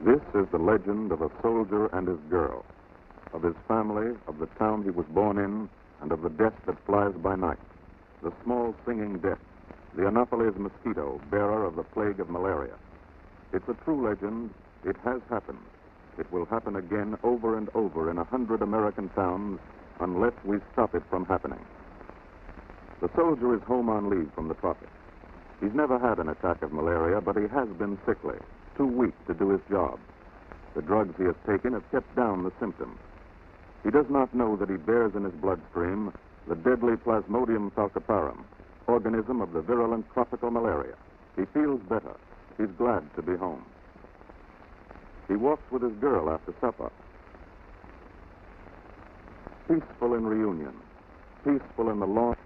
This is the legend of a soldier and his girl, of his family, of the town he was born in, and of the death that flies by night. The small singing death, the Anopheles mosquito, bearer of the plague of malaria. It's a true legend. It has happened. It will happen again over and over in 100 American towns unless we stop it from happening. The soldier is home on leave from the tropics. He's never had an attack of malaria, but he has been sickly, too weak to do his job. The drugs he has taken have kept down the symptoms. He does not know that he bears in his bloodstream the deadly Plasmodium falciparum, organism of the virulent tropical malaria. He feels better. He's glad to be home. He walks with his girl after supper. Peaceful in reunion, peaceful in the lawn,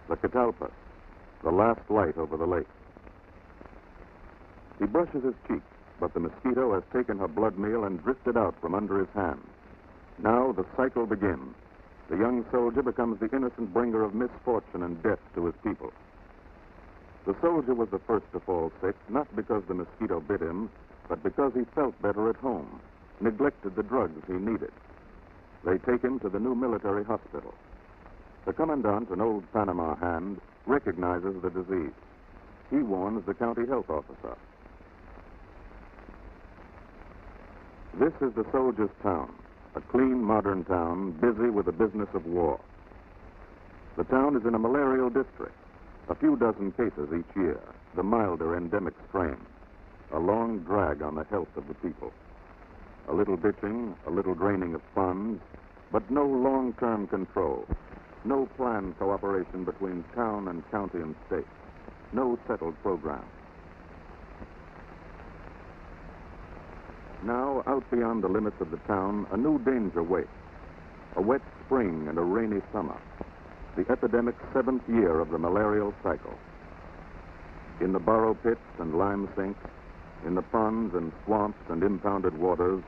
the catalpas, the last light over the lake. He brushes his cheek, but the mosquito has taken her blood meal and drifted out from under his hand. Now the cycle begins. The young soldier becomes the innocent bringer of misfortune and death to his people. The soldier was the first to fall sick, not because the mosquito bit him, but because he felt better at home, neglected the drugs he needed. They take him to the new military hospital. The commandant, an old Panama hand, recognizes the disease. He warns the county health officer. This is the soldier's town, a clean, modern town, busy with the business of war. The town is in a malarial district, a few dozen cases each year, the milder endemic strain, a long drag on the health of the people. A little bitching, a little draining of funds, but no long-term control, no planned cooperation between town and county and state, no settled program. Now, out beyond the limits of the town, a new danger waits. A wet spring and a rainy summer. The epidemic's 7th year of the malarial cycle. In the borrow pits and lime sinks, in the ponds and swamps and impounded waters,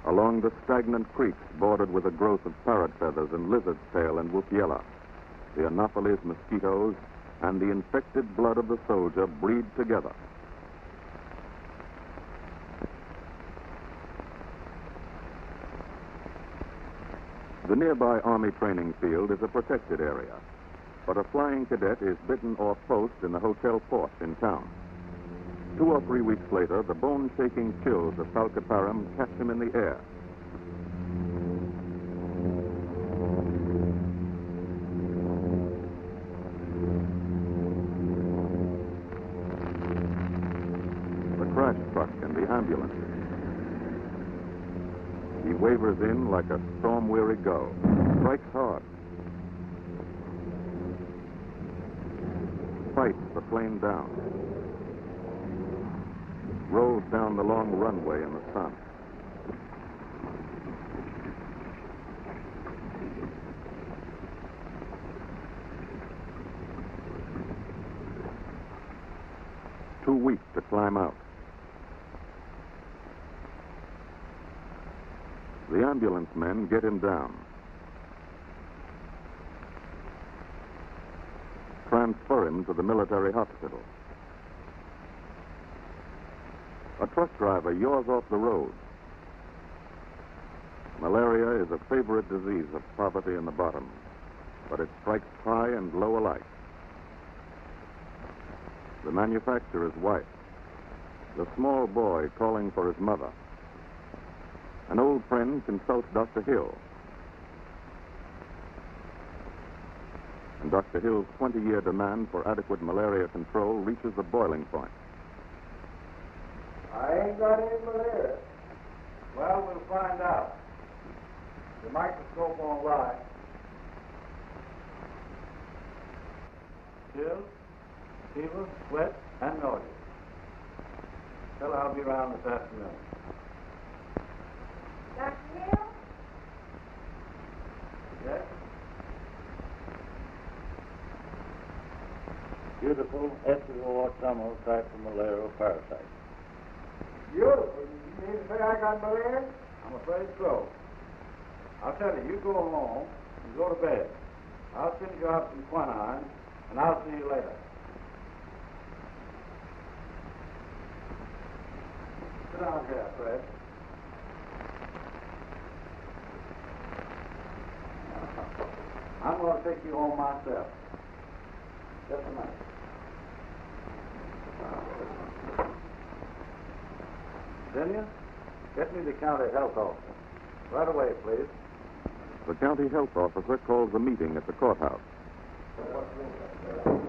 along the stagnant creeks bordered with a growth of parrot feathers and lizard's tail and whoopiella, the Anopheles mosquitoes and the infected blood of the soldier breed together. The nearby Army training field is a protected area, but a flying cadet is bitten off post in the Hotel Fort in town. 2 or 3 weeks later, the bone-shaking chills of falciparum catch him in the air. The crash truck and the ambulance. He wavers in like a storm-weary gull, strikes hard, fights the plane down, rolls down the long runway in the sun. Too weak to climb out. The ambulance men get him down, transfer him to the military hospital. A truck driver yaws off the road. Malaria is a favorite disease of poverty in the bottom, but it strikes high and low alike. The manufacturer's wife, the small boy calling for his mother. An old friend consults Dr. Hill. And Dr. Hill's 20-year demand for adequate malaria control reaches the boiling point. I ain't got any malaria. Well, we'll find out. The microscope won't lie. Chills, fever, sweat, and nausea. Tell her I'll be around this afternoon. Dr. Hill? Yes? Beautiful epizootomo type of malarial parasite. Beautiful? You mean to say I got malaria? I'm afraid so. I'll tell you, you go home and go to bed. I'll send you out some quinine, and I'll see you later. Sit down here, Fred. I'm going to take you home myself. Just a minute. Virginia, get me the county health officer. Right away, please. The county health officer calls a meeting at the courthouse.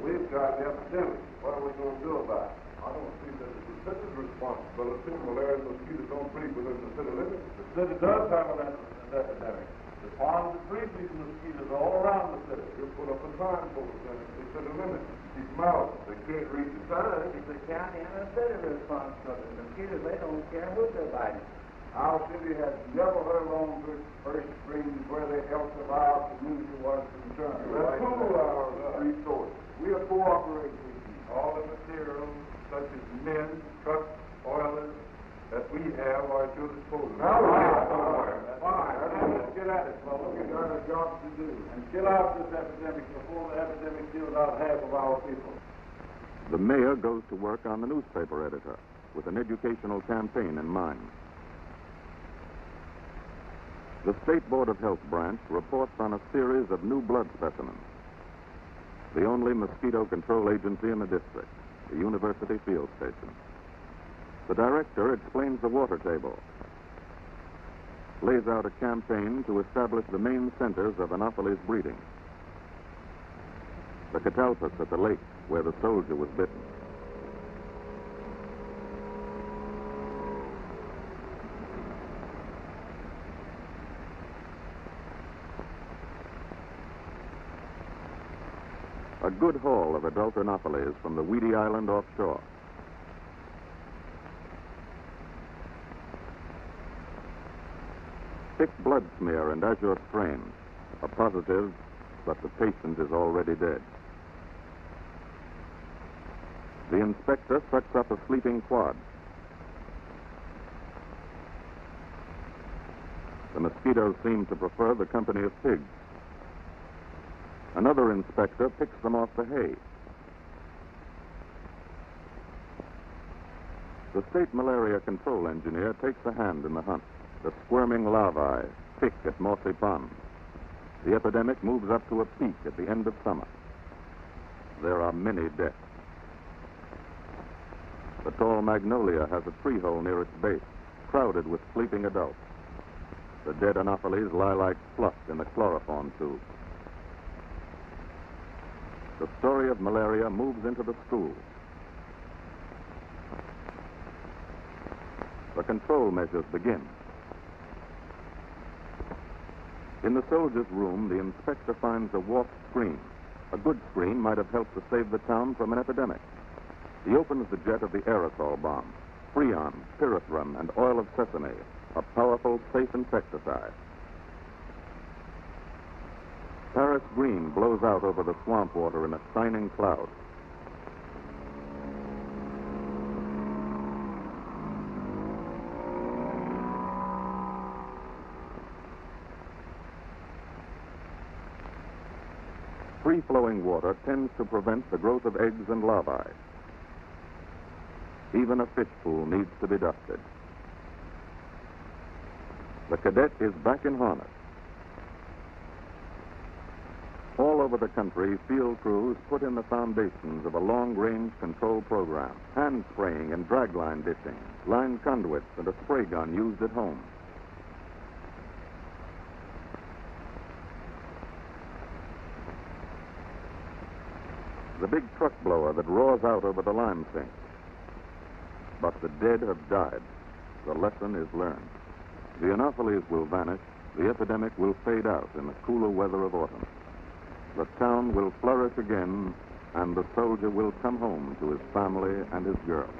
We've got the epidemic. What are we going to do about it? I don't see that it's the city's responsibility. Malaria and mosquitoes don't breed within the city limits. The city does have an epidemic. The ponds that breed these mosquitoes are all around the city. You put up a sign for them in the city limits. Keep them out. They can't reach the sign. It's the county and the city responsibility. The mosquitoes, they don't care who they're biting. Our city has never heard on to its first springs where the health of our community was concerned. Let's pool our resources. We are cooperating with you. All the materials, such as men, trucks, oilers, that we have are at your disposal. Now we get somewhere. Fine. Let's get at it, fellas. We got a job to do. And kill out this epidemic before the epidemic kills out half of our people. The mayor goes to work on the newspaper editor with an educational campaign in mind. The State Board of Health branch reports on a series of new blood specimens. The only mosquito control agency in the district, the University Field Station. The director explains the water table, lays out a campaign to establish the main centers of Anopheles breeding. The catalpus at the lake where the soldier was bitten. A good haul of adult Anopheles from the weedy island offshore. Thick blood smear and azure strain are positive, but the patient is already dead. The inspector sucks up a sleeping quad. The mosquitoes seem to prefer the company of pigs. Another inspector picks them off the hay. The state malaria control engineer takes a hand in the hunt. The squirming larvae pick at mossy ponds. The epidemic moves up to a peak at the end of summer. There are many deaths. The tall magnolia has a tree hole near its base, crowded with sleeping adults. The dead Anopheles lie like fluff in the chloroform tube. The story of malaria moves into the schools. The control measures begin. In the soldier's room, the inspector finds a warped screen. A good screen might have helped to save the town from an epidemic. He opens the jet of the aerosol bomb, freon, pyrethrum, and oil of sesame, a powerful, safe insecticide. Paris green blows out over the swamp water in a shining cloud. Free-flowing water tends to prevent the growth of eggs and larvae. Even a fish pool needs to be dusted. The cadet is back in harness. All over the country, field crews put in the foundations of a long-range control program. Hand spraying and dragline dishing, line conduits, and a spray gun used at home. The big truck blower that roars out over the lime sink. But the dead have died. The lesson is learned. The Anopheles will vanish. The epidemic will fade out in the cooler weather of autumn. The town will flourish again, and the soldier will come home to his family and his girl.